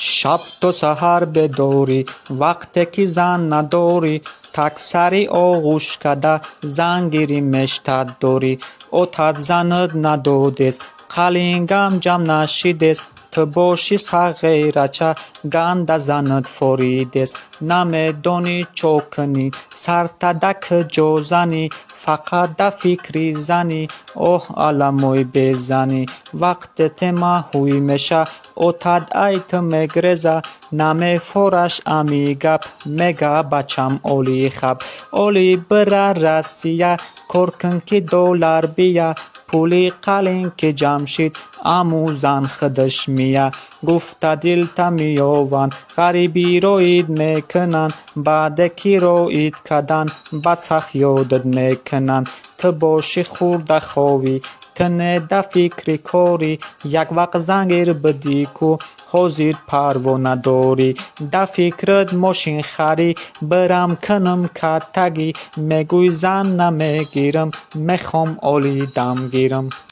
شب تو سحر بدوری وقتی که زن نداری تک سری آغوش کده زنگیری مشتت داری اتت زند ندودست قلنگم جمع نشیدست تو باشی صغیرچه گند زند فریدست نمیدانی چو کنی سر تدک جو زنی فقط در فکری زنی اوه علموی بزنی وقت تمهوی میشه اتت ایت میگریزه نمی فورش امی گپ میگه بچم اولی خب اولی بره رسیه کرکن که دولار بیه پولی قلین که جمشید اموزن خودش میه گفته دلتا میوان غریبی روید میکنن بعد که روید کدن بسخ یادت میکنن تو باشی خورده خوابی تنه ده فکری کاری یک وقت زنگیر بدی کو حوزید پرو نداری ده فکرت ماشین خری برم کنم کتگی میگوی زن نمیگیرم میخوام اولی دم گیرم